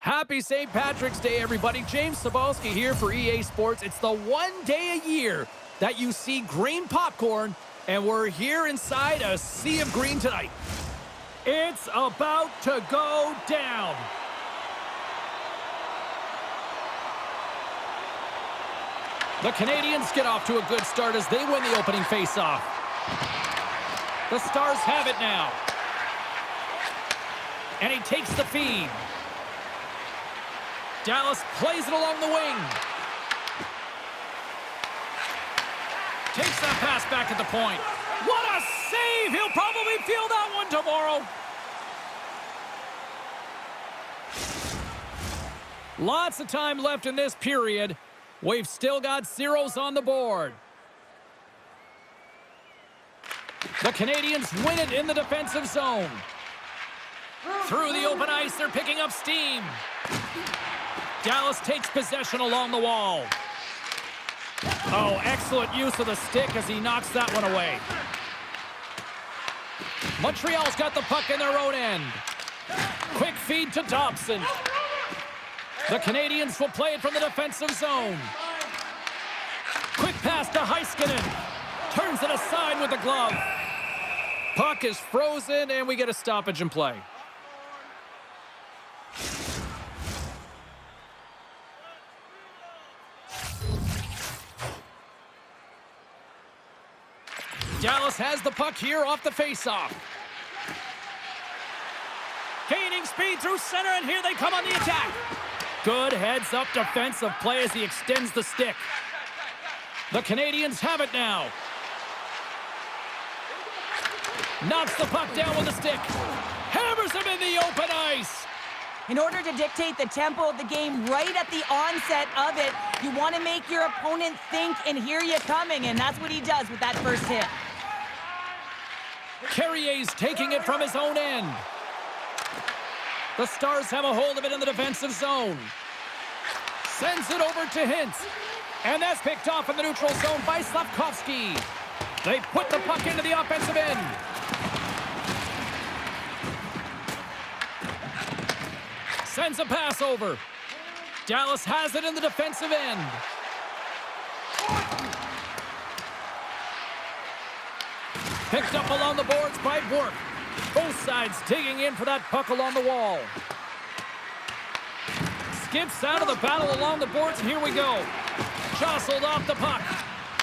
Happy St. Patrick's Day, everybody. James Cebulski here for EA Sports. It's the one day a year that you see green popcorn, and we're here inside a sea of green tonight. It's about to go down. The Canadians get off to a good start as they win the opening faceoff. The Stars have it now. And he takes the feed. Dallas plays it along the wing. Takes that pass back at the point. What a save! He'll probably feel that one tomorrow. Lots of time left in this period. We've still got zeros on the board. The Canadians win it in the defensive zone. Through the open ice, they're picking up steam. Dallas takes possession along the wall. Oh, excellent use of the stick as he knocks that one away. Montreal's got the puck in their own end. Quick feed to Dobson. The Canadians will play it from the defensive zone. Quick pass to Heiskanen. Turns it aside with the glove. Puck is frozen, and we get a stoppage in play. Dallas has the puck here off the faceoff. Gaining speed through center, and here they come on the attack. Good heads-up defensive play as he extends the stick. The Canadians have it now. Knocks the puck down with the stick. Hammers him in the open ice. In order to dictate the tempo of the game right at the onset of it, you want to make your opponent think and hear you coming, and that's what he does with that first hit. Carrier's taking it from his own end. The Stars have a hold of it in the defensive zone. Sends it over to Hintz. And that's picked off in the neutral zone by Slavkovsky. They put the puck into the offensive end. Sends a pass over. Dallas has it in the defensive end. Picked up along the boards by Bork. Both sides digging in for that puck along the wall. Skips out of the battle along the boards, and here we go. Jostled off the puck.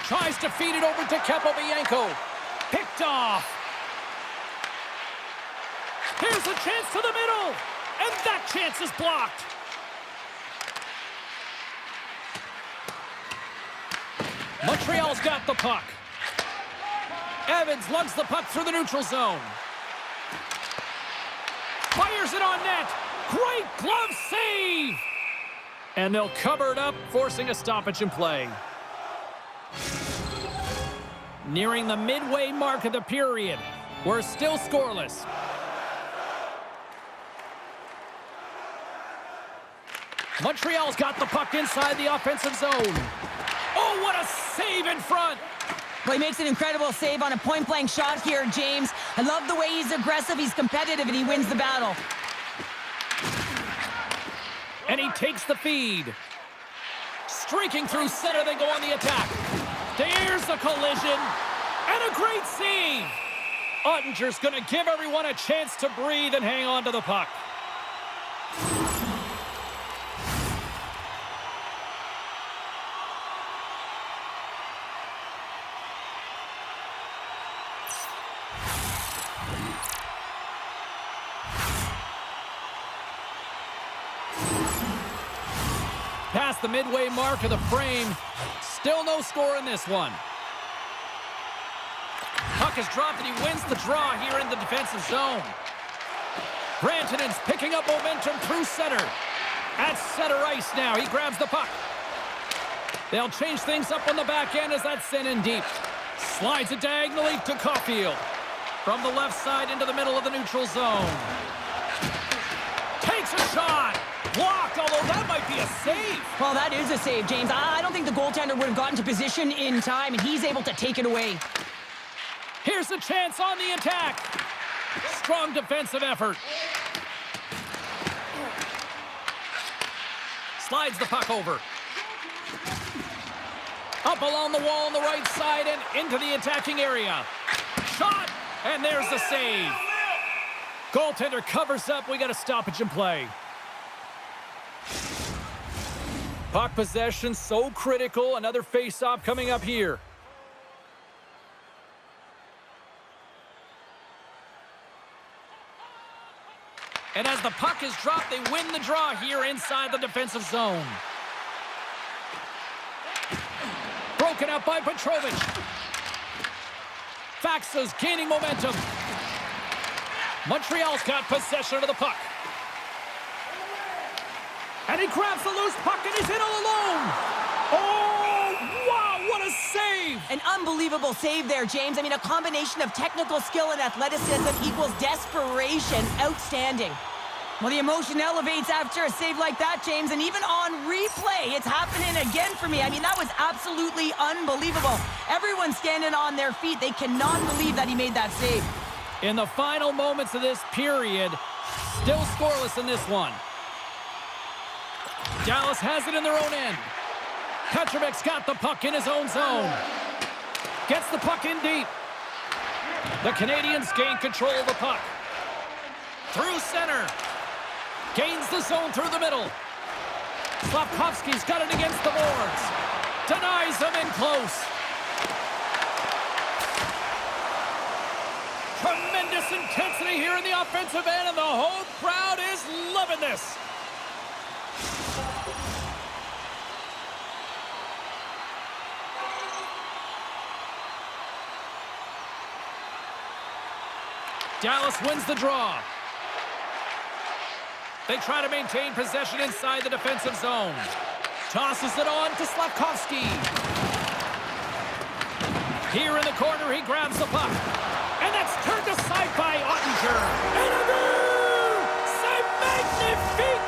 Tries to feed it over to Kepovienko. Picked off. Here's a chance to the middle. And that chance is blocked. Montreal's got the puck. Evans lugs the puck through the neutral zone. Fires it on net. Great glove save. And they'll cover it up, forcing a stoppage in play. Nearing the midway mark of the period. We're still scoreless. Montreal's got the puck inside the offensive zone. Oh, what a save in front. Well, he makes an incredible save on a point-blank shot here, James. I love the way he's aggressive, he's competitive, and he wins the battle. And he takes the feed. Streaking through center, they go on the attack. There's a collision. And a great save. Ottinger's going to give everyone a chance to breathe and hang on to the puck. Past the midway mark of the frame. Still no score in this one. Puck is dropped and he wins the draw here in the defensive zone. Rantanen's picking up momentum through center. At center ice now. He grabs the puck. They'll change things up on the back end as that's sent in deep. Slides it diagonally to Caulfield. From the left side into the middle of the neutral zone. Takes a shot. Blocked, although that might be a save. Well, that is a save, James. I don't think the goaltender would have gotten to position in time, and he's able to take it away. Here's a chance on the attack. Strong defensive effort. Slides the puck over. Up along the wall on the right side and into the attacking area. Shot, and there's the save. Goaltender covers up. We got a stoppage in play. Puck possession so critical. Another face-off coming up here. And as the puck is dropped, they win the draw here inside the defensive zone. Broken up by Petrovic. Faxa's gaining momentum. Montreal's got possession of the puck. And he grabs the loose puck and he's in all alone. Oh, wow, what a save. An unbelievable save there, James. I mean, a combination of technical skill and athleticism equals desperation. Outstanding. Well, the emotion elevates after a save like that, James, and even on replay, it's happening again for me. I mean, that was absolutely unbelievable. Everyone's standing on their feet. They cannot believe that he made that save. In the final moments of this period, still scoreless in this one. Dallas has it in their own end. Petrovic's got the puck in his own zone. Gets the puck in deep. The Canadians gain control of the puck. Through center. Gains the zone through the middle. Slavkovsky's got it against the boards. Denies them in close. Tremendous intensity here in the offensive end, and the whole crowd is loving this. Dallas wins the draw. They try to maintain possession inside the defensive zone. Tosses it on to Slavkovsky. Here in the corner, he grabs the puck. And that's turned aside by Ottinger. And a goal! C'est magnifique!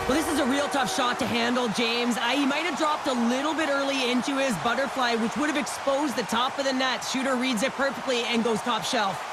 Well, this is a real tough shot to handle, James. He might have dropped a little bit early into his butterfly, which would have exposed the top of the net. Shooter reads it perfectly and goes top shelf.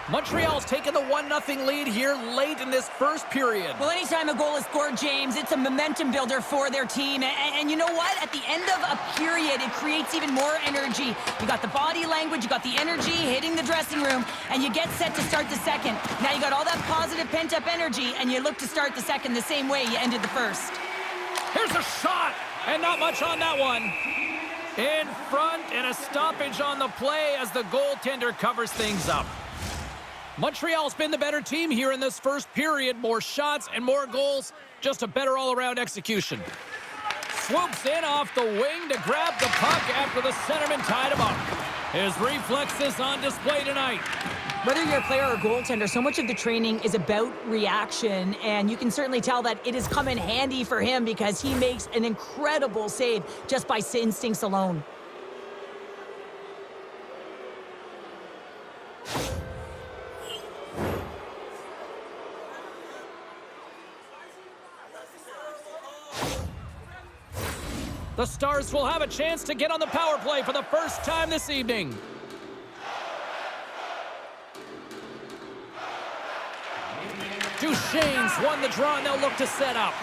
Montreal's taken the 1-0 lead here late in this first period. Well, anytime a goal is scored, James, it's a momentum builder for their team. And you know what? At the end of a period, it creates even more energy. You got the body language, you got the energy hitting the dressing room, and you get set to start the second. Now you got all that positive pent-up energy, and you look to start the second the same way you ended the first. Here's a shot, and not much on that one. In front, and a stoppage on the play as the goaltender covers things up. Montreal's been the better team here in this first period. More shots and more goals. Just a better all-around execution. Swoops in off the wing to grab the puck after the centerman tied him up. His reflexes on display tonight. Whether you're a player or a goaltender, so much of the training is about reaction, and you can certainly tell that it has come in handy for him because he makes an incredible save just by instincts alone. The Stars will have a chance to get on the power play for the first time this evening. Duchesne's won the draw, and they'll look to set up.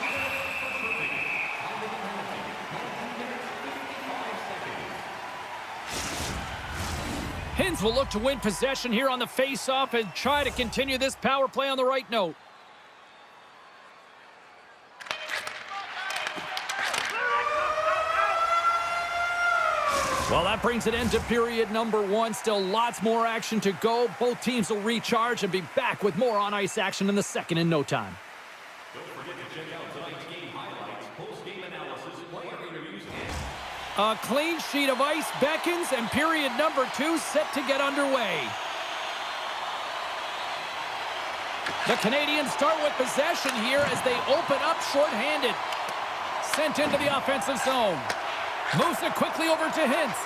Hins will look to win possession here on the face-off and try to continue this power play on the right note. Well, that brings an end to period number one. Still lots more action to go. Both teams will recharge and be back with more on-ice action in the second in no time. Don't forget to check out tonight's game highlights, post-game analysis, player interviews, A clean sheet of ice beckons, and period number two set to get underway. The Canadians start with possession here as they open up shorthanded. Sent into the offensive zone. Moves it quickly over to Hintz.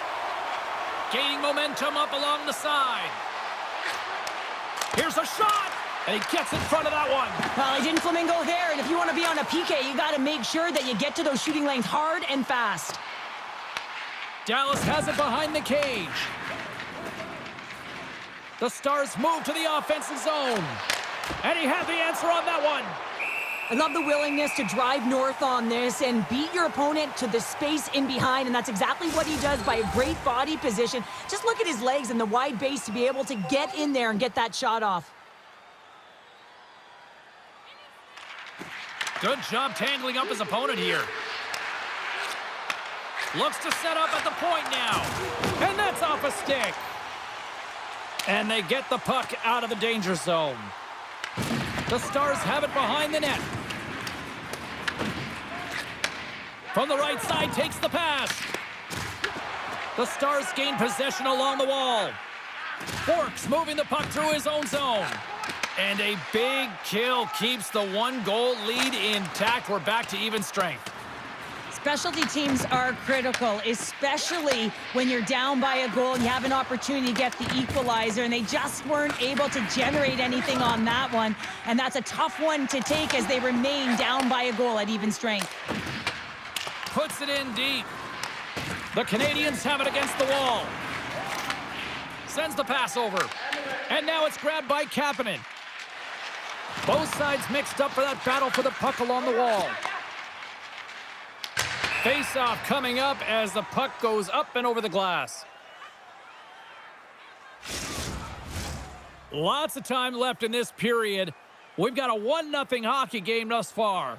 Gaining momentum up along the side. Here's a shot, and he gets in front of that one. Well, he didn't flamingo there, and if you want to be on a PK, you got to make sure that you get to those shooting lanes hard and fast. Dallas has it behind the cage. The Stars move to the offensive zone. And he had the answer on that one. I love the willingness to drive north on this and beat your opponent to the space in behind, and that's exactly what he does by a great body position. Just look at his legs and the wide base to be able to get in there and get that shot off. Good job tangling up his opponent here. Looks to set up at the point now. And that's off a stick. And they get the puck out of the danger zone. The Stars have it behind the net. From the right side, takes the pass. The Stars gain possession along the wall. Bork's moving the puck through his own zone. And a big kill keeps the one-goal lead intact. We're back to even strength. Specialty teams are critical, especially when you're down by a goal and you have an opportunity to get the equalizer, and they just weren't able to generate anything on that one. And that's a tough one to take as they remain down by a goal at even strength. Puts it in deep. The Canadians have it against the wall. Sends the pass over. And now it's grabbed by Kapanen. Both sides mixed up for that battle for the puck along the wall. Face-off coming up as the puck goes up and over the glass. Lots of time left in this period. We've got a 1-0 hockey game thus far.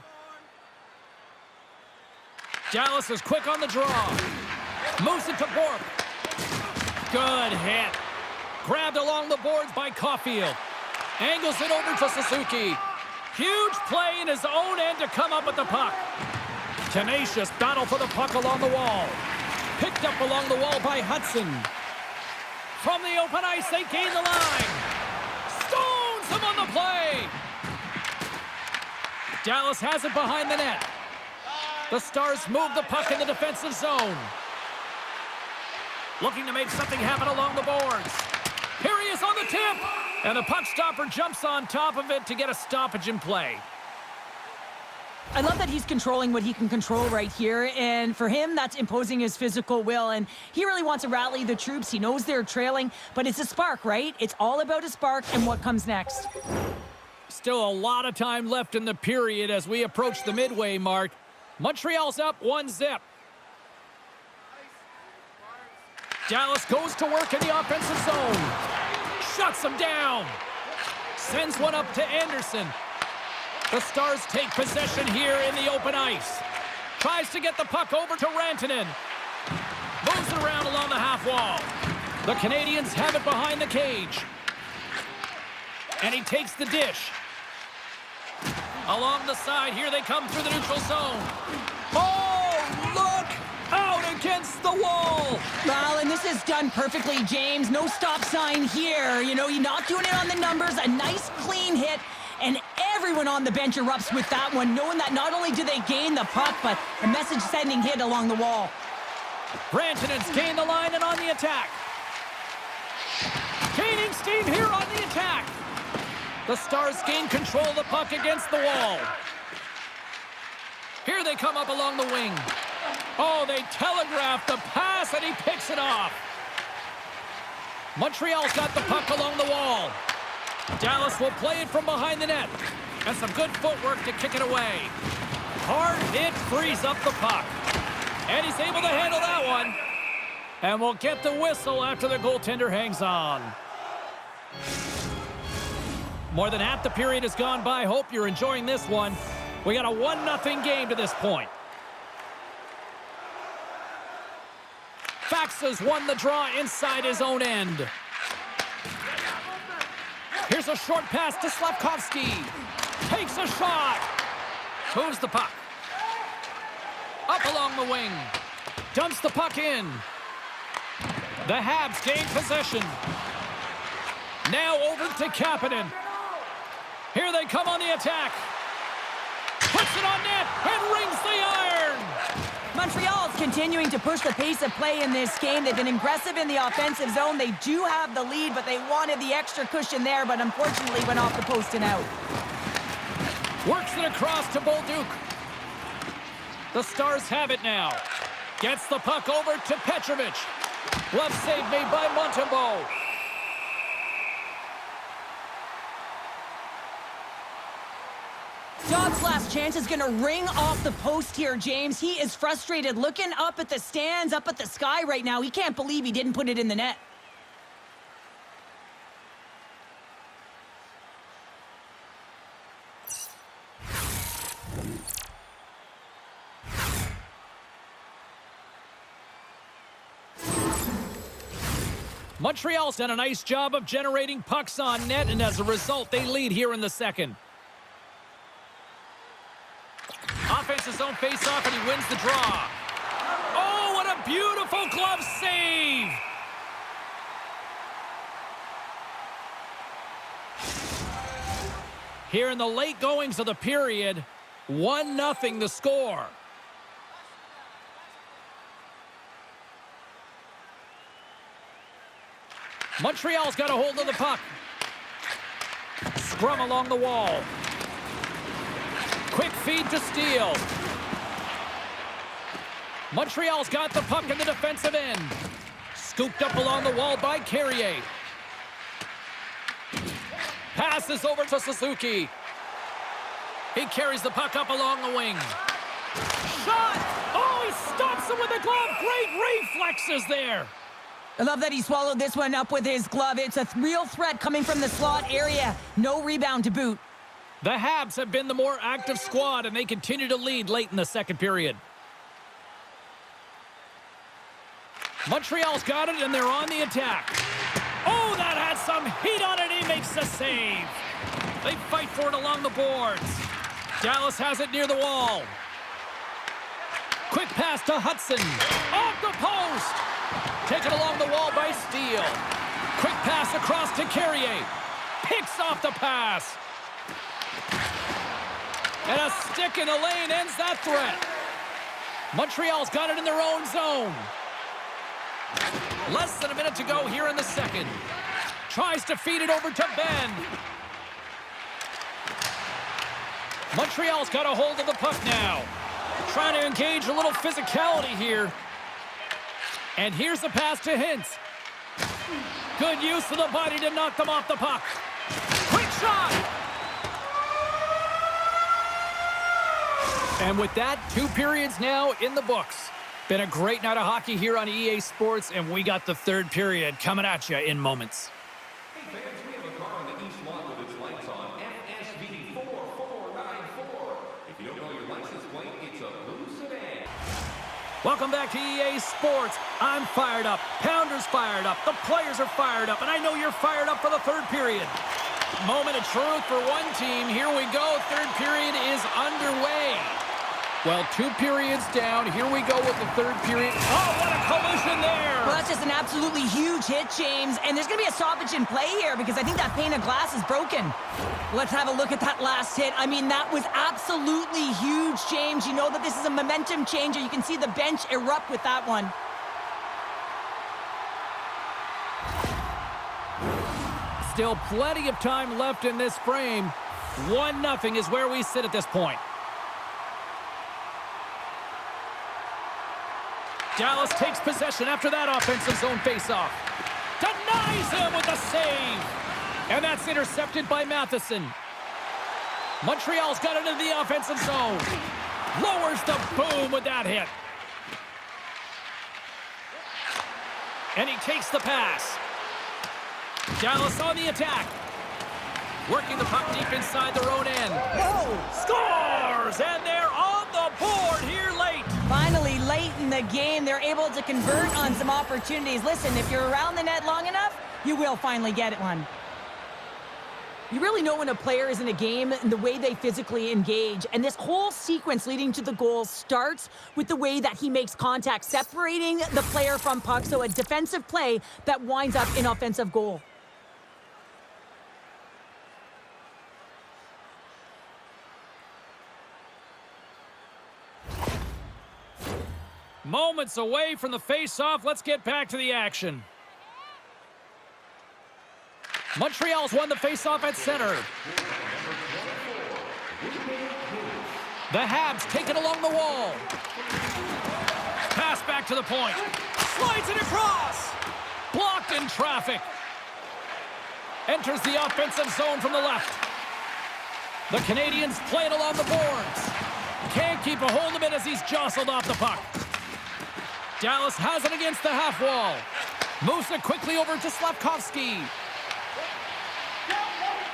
Dallas is quick on the draw. Moves it to Bork. Good hit. Grabbed along the boards by Caulfield. Angles it over to Suzuki. Huge play in his own end to come up with the puck. Tenacious battle for the puck along the wall. Picked up along the wall by Hudson. From the open ice, they gain the line. Stones him on the play. Dallas has it behind the net. The Stars move the puck in the defensive zone. Looking to make something happen along the boards. Here he is on the tip. And the puck stopper jumps on top of it to get a stoppage in play. I love that he's controlling what he can control right here, and for him, that's imposing his physical will, and he really wants to rally the troops. He knows they're trailing, but it's a spark, right? It's all about a spark and what comes next. Still a lot of time left in the period as we approach the midway mark. Montreal's up 1-0. Dallas goes to work in the offensive zone. Shuts him down. Sends one up to Anderson. The Stars take possession here in the open ice. Tries to get the puck over to Rantanen. Moves it around along the half wall. The Canadians have it behind the cage. And he takes the dish. Along the side, here they come through the neutral zone. Oh, look! Out against the wall! Well, and this is done perfectly, James. No stop sign here. You know, you're not doing it on the numbers. A nice, clean hit. And everyone on the bench erupts with that one, knowing that not only do they gain the puck, but a message-sending hit along the wall. Rantanen's gained the line and on the attack. Gaining steam here on the attack. The Stars gain control of the puck against the wall. Here they come up along the wing. Oh, they telegraph the pass, and he picks it off. Montreal's got the puck along the wall. Dallas will play it from behind the net. And some good footwork to kick it away. Hard hit frees up the puck. And he's able to handle that one. And we'll get the whistle after the goaltender hangs on. More than half the period has gone by. Hope you're enjoying this one. We got a 1-0 game to this point. Faxas won the draw inside his own end. Here's a short pass to Slavkovsky. Takes a shot. Moves the puck. Up along the wing. Dumps the puck in. The Habs gain possession. Now over to Kapanen. Here they come on the attack. Puts it on net and rings the iron. Montreal's continuing to push the pace of play in this game. They've been aggressive in the offensive zone. They do have the lead, but they wanted the extra cushion there, but unfortunately went off the post and out. Works it across to Bolduc. The Stars have it now. Gets the puck over to Petrovic. Glove save made by Montembeault. Dobbs' last chance is going to ring off the post here, James. He is frustrated, looking up at the stands, up at the sky right now. He can't believe he didn't put it in the net. Montreal's done a nice job of generating pucks on net, and as a result, they lead here in the second. Offensive zone face-off, and he wins the draw. Oh, what a beautiful glove save! Here in the late goings of the period, 1-0 the score. Montreal's got a hold of the puck. Scrum along the wall. Quick feed to Steele. Montreal's got the puck in the defensive end. Scooped up along the wall by Carrier. Passes over to Suzuki. He carries the puck up along the wing. Shot! Oh, he stops him with a glove. Great reflexes there. I love that he swallowed this one up with his glove. It's a real threat coming from the slot area. No rebound to boot. The Habs have been the more active squad, and they continue to lead late in the second period. Montreal's got it, and they're on the attack. Oh, that had some heat on it. He makes the save. They fight for it along the boards. Dallas has it near the wall. Quick pass to Hudson. Off the post. Taken along the wall by Steele. Quick pass across to Carrier. Picks off the pass. And a stick in the lane ends that threat. Montreal's got it in their own zone. Less than a minute to go here in the second. Tries to feed it over to Ben. Montreal's got a hold of the puck now. Trying to engage a little physicality here. And here's the pass to Hintz. Good use of the body to knock them off the puck. Quick shot! And with that, 2 periods now in the books. Been a great night of hockey here on EA Sports, and we got the third period coming at you in moments. Hey fans, we have a car in the east lot with its lights on. FSV 4494. If you don't know your license plate, it's a blue sedan. Welcome back to EA Sports. I'm fired up. Pounder's fired up. The players are fired up. And I know you're fired up for the third period. Moment of truth for one team. Here we go. Third period is underway. Well, 2 periods down. Here we go with the third period. Oh, what a collision there. Well, that's just an absolutely huge hit, James. And there's going to be a stoppage in play here because I think that pane of glass is broken. Let's have a look at that last hit. I mean, that was absolutely huge, James. You know that this is a momentum changer. You can see the bench erupt with that one. Still plenty of time left in this frame. 1-0 is where we sit at this point. Dallas takes possession after that offensive zone faceoff. Denies him with a save. And that's intercepted by Matheson. Montreal's got it into the offensive zone. Lowers the boom with that hit. And he takes the pass. Dallas on the attack. Working the puck deep inside their own end. Whoa! Scores! And they're on the board here late. Finally, late in the game, they're able to convert on some opportunities. Listen, if you're around the net long enough, you will finally get one. You really know when a player is in a game and the way they physically engage. And this whole sequence leading to the goal starts with the way that he makes contact, separating the player from puck. So a defensive play that winds up in offensive goal. Moments away from the face-off. Let's get back to the action. Montreal's won the face-off at center. The Habs take it along the wall. Pass back to the point. Slides it across. Blocked in traffic. Enters the offensive zone from the left. The Canadians play it along the boards. Can't keep a hold of it as he's jostled off the puck. Dallas has it against the half wall. Moves it quickly over to Slavkovsky.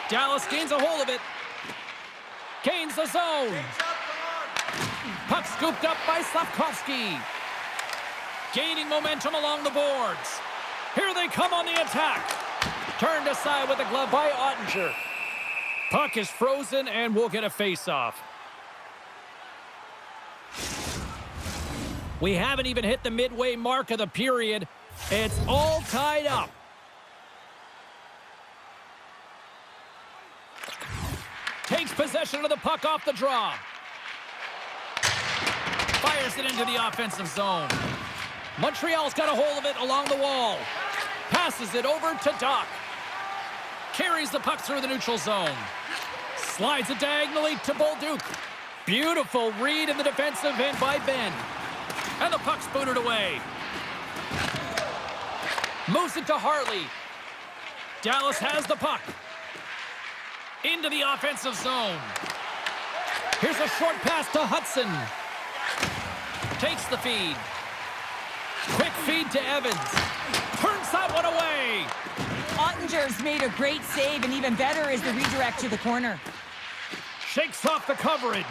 Dallas gains a hold of it. Gains the zone. Puck scooped up by Slavkovsky. Gaining momentum along the boards. Here they come on the attack. Turned aside with the glove by Ottinger. Puck is frozen and we'll get a face-off. We haven't even hit the midway mark of the period. It's all tied up. Takes possession of the puck off the draw. Fires it into the offensive zone. Montreal's got a hold of it along the wall. Passes it over to Doc. Carries the puck through the neutral zone. Slides it diagonally to Bolduc. Beautiful read in the defensive end by Ben. And the puck's booted away. Moves it to Harley. Dallas has the puck. Into the offensive zone. Here's a short pass to Hudson. Takes the feed. Quick feed to Evans. Turns that one away. Ottinger's made a great save, and even better is the redirect to the corner. Shakes off the coverage.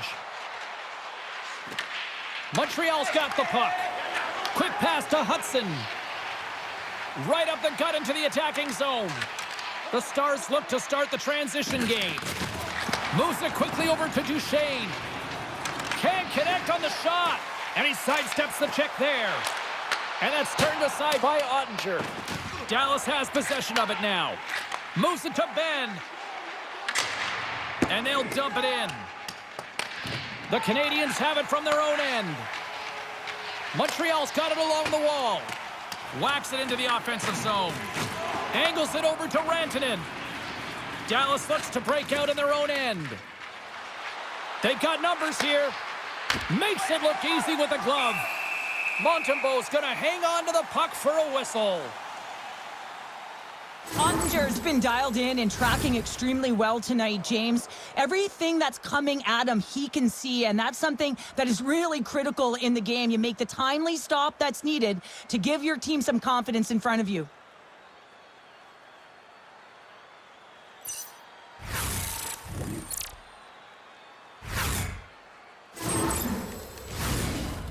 Montreal's got the puck. Quick pass to Hudson. Right up the gut into the attacking zone. The Stars look to start the transition game. Moves it quickly over to Duchesne. Can't connect on the shot. And he sidesteps the check there. And that's turned aside by Ottinger. Dallas has possession of it now. Moves it to Ben. And they'll dump it in. The Canadians have it from their own end. Montreal's got it along the wall. Whacks it into the offensive zone. Angles it over to Rantanen. Dallas looks to break out in their own end. They've got numbers here. Makes it look easy with a glove. Montembeault's going to hang on to the puck for a whistle. Ottinger's been dialed in and tracking extremely well tonight, James. Everything that's coming at him, he can see, and that's something that is really critical in the game. You make the timely stop that's needed to give your team some confidence in front of you.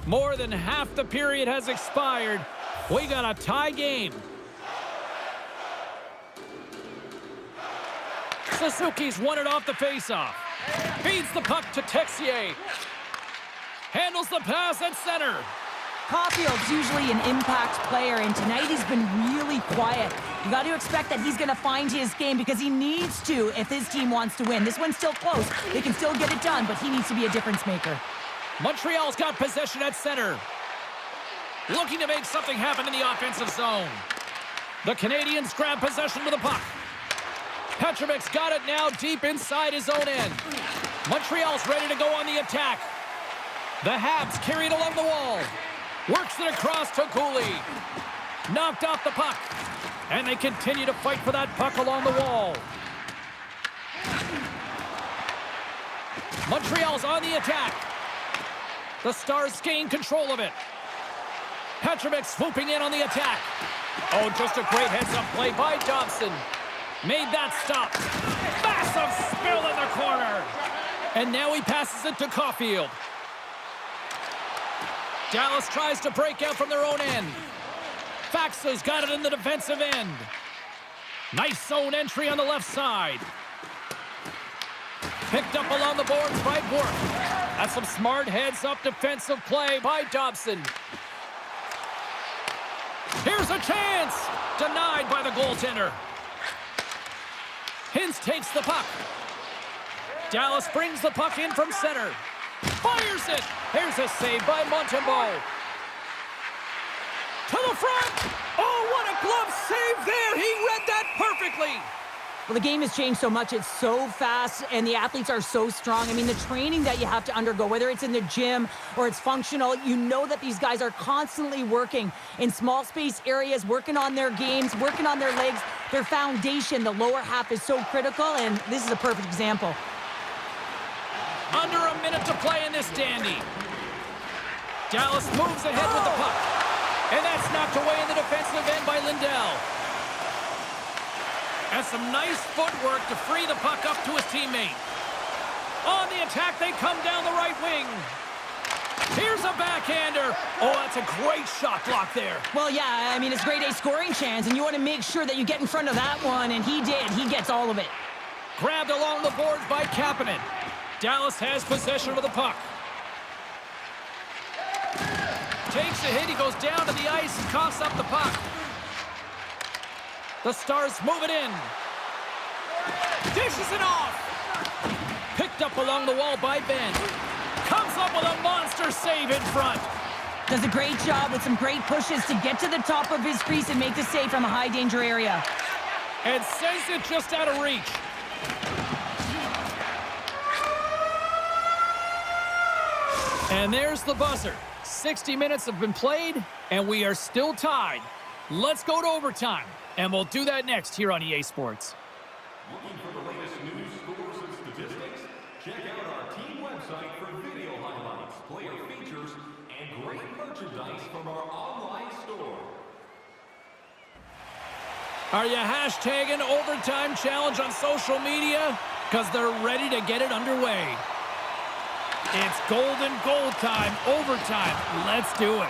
More than half the period has expired. We got a tie game. Suzuki's won it off the faceoff. Feeds the puck to Texier. Handles the pass at center. Caulfield's usually an impact player, and tonight he's been really quiet. You got to expect that he's going to find his game because he needs to if his team wants to win. This one's still close. They can still get it done, but he needs to be a difference maker. Montreal's got possession at center. Looking to make something happen in the offensive zone. The Canadians grab possession with the puck. Petrovic's got it now deep inside his own end. Montreal's ready to go on the attack. The Habs carry it along the wall. Works it across to Cooley. Knocked off the puck. And they continue to fight for that puck along the wall. Montreal's on the attack. The Stars gain control of it. Petrovic swooping in on the attack. Oh, just a great heads-up play by Dobson. Made that stop. Massive spill in the corner. And now he passes it to Caulfield. Dallas tries to break out from their own end. Faxa's got it in the defensive end. Nice zone entry on the left side. Picked up along the boards by Bourque. That's some smart heads-up defensive play by Dobson. Here's a chance. Denied by the goaltender. Hintz takes the puck. Dallas brings the puck in from center. Fires it. Here's a save by Montembeault. to the front. Oh, what a glove save there. He read that perfectly. Well, the game has changed so much. It's so fast, and the athletes are so strong. I mean, the training that you have to undergo, whether it's in the gym or it's functional, you know that these guys are constantly working in small space areas, working on their games, working on their legs, their foundation. The lower half is so critical, and this is a perfect example. Under a minute to play in this dandy. Dallas moves ahead with the puck. And that's knocked away in the defensive end by Lindell. And some nice footwork to free the puck up to his teammate. On the attack, they come down the right wing. Here's a backhander. Oh, that's a great shot block there. Well, yeah, I mean, it's grade A scoring chance, and you want to make sure that you get in front of that one, and he did. He gets all of it. Grabbed along the boards by Kapanen. Dallas has possession of the puck. Takes a hit, he goes down to the ice and coughs up the puck. The Stars move it in. Dishes it off. Picked up along the wall by Ben. Comes up with a monster save in front. Does a great job with some great pushes to get to the top of his crease and make the save from a high danger area. And sends it just out of reach. And there's the buzzer. 60 minutes have been played, and we are still tied. Let's go to overtime, and we'll do that next here on EA Sports. Looking for the latest news, scores, and statistics? Check out our team website for video highlights, player features, and great merchandise from our online store. Are you hashtagging overtime challenge on social media? Because they're ready to get it underway. It's golden goal time, overtime. Let's do it.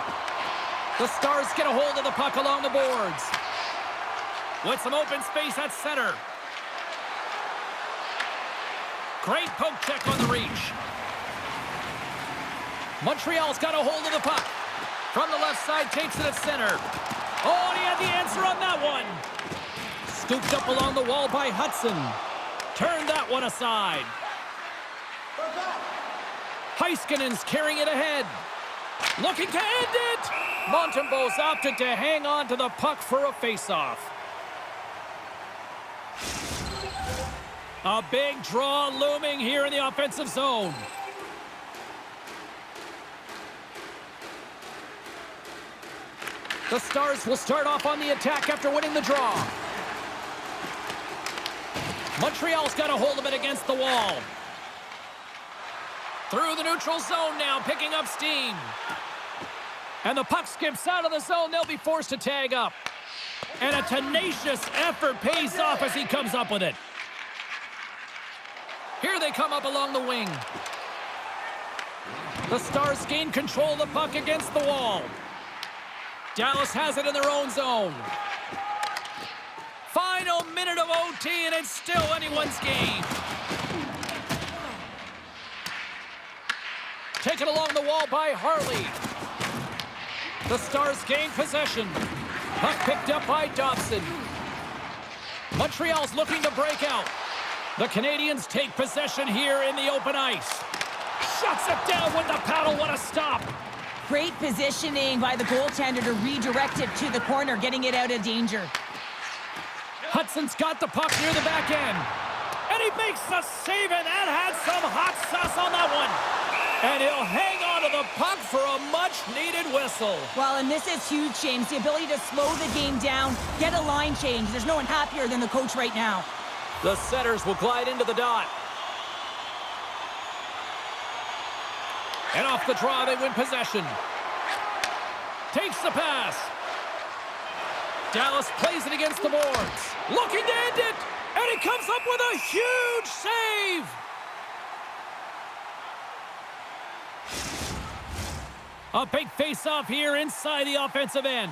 The Stars get a hold of the puck along the boards. With some open space at center. Great poke check on the reach. Montreal's got a hold of the puck. From the left side, takes it at center. Oh, and he had the answer on that one. Scooped up along the wall by Hudson. Turned that one aside. Heiskanen's carrying it ahead. Looking to end it. Montembeault's opted to hang on to the puck for a faceoff. A big draw looming here in the offensive zone. The Stars will start off on the attack after winning the draw. Montreal's got a hold of it against the wall. Through the neutral zone now, picking up steam. And the puck skips out of the zone. They'll be forced to tag up. And a tenacious effort pays off as he comes up with it. Here they come up along the wing. The Stars gain control of the puck against the wall. Dallas has it in their own zone. Final minute of OT, and it's still anyone's game. Taken along the wall by Harley. The Stars gain possession. Puck picked up by Dobson. Montreal's looking to break out. The Canadians take possession here in the open ice. Shuts it down with the paddle. What a stop. Great positioning by the goaltender to redirect it to the corner, getting it out of danger. Hudson's got the puck near the back end. And he makes the save, and that had some hot sauce on that one. And he'll hang on to the puck for a much-needed whistle. Well, and this is huge, James. The ability to slow the game down, get a line change. There's no one happier than the coach right now. The Setters will glide into the dot. And off the draw, they win possession. Takes the pass. Dallas plays it against the boards. Looking to end it. And he comes up with a huge save. A big face-off here inside the offensive end.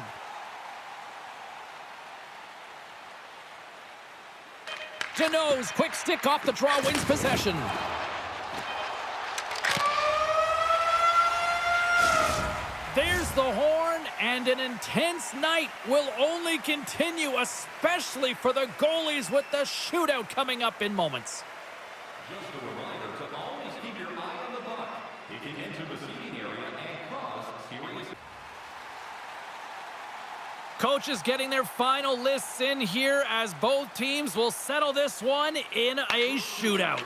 Deneau's quick stick off the draw wins possession. There's the horn, and an intense night will only continue, especially for the goalies with the shootout coming up in moments. Just a reminder to always keep your eye on the puck. It can enter the seating area and cause serious... Coaches getting their final lists in here as both teams will settle this one in a shootout.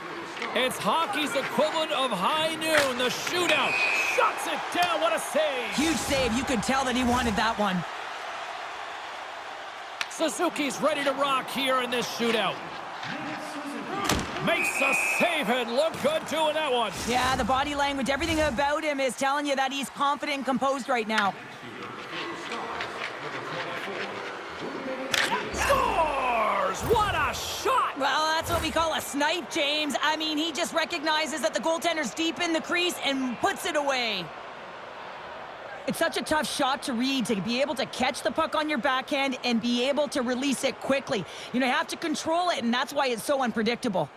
It's hockey's equivalent of high noon. The shootout shuts it down. What a save. Huge save. You could tell that he wanted that one. Suzuki's ready to rock here in this shootout. Makes a save and look good doing that one. Yeah, the body language, everything about him is telling you that he's confident and composed right now. Scores! What a shot! Well, that's what we call a snipe, James. I mean, he just recognizes that the goaltender's deep in the crease and puts it away. It's such a tough shot to read, to be able to catch the puck on your backhand and be able to release it quickly. You know, you have to control it, and that's why it's so unpredictable.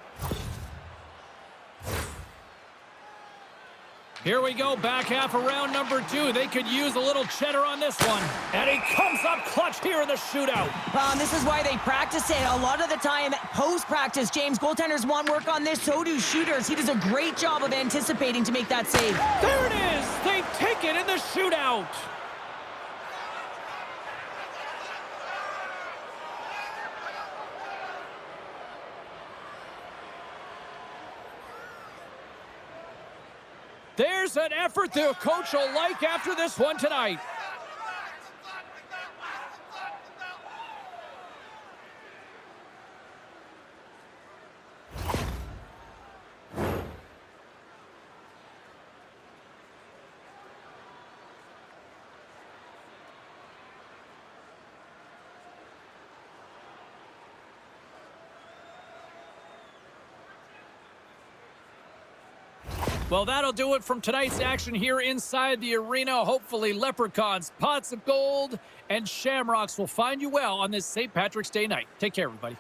Here we go, back half of round number 2. They could use a little cheddar on this one. And he comes up clutch here in the shootout. Well, and this is why they practice it. A lot of the time, post-practice, James, goaltenders want work on this, so do shooters. He does a great job of anticipating to make that save. There it is! They take it in the shootout! There's an effort the coach will like after this one tonight. Well, that'll do it from tonight's action here inside the arena. Hopefully, leprechauns, pots of gold, and shamrocks will find you well on this St. Patrick's Day night. Take care, everybody.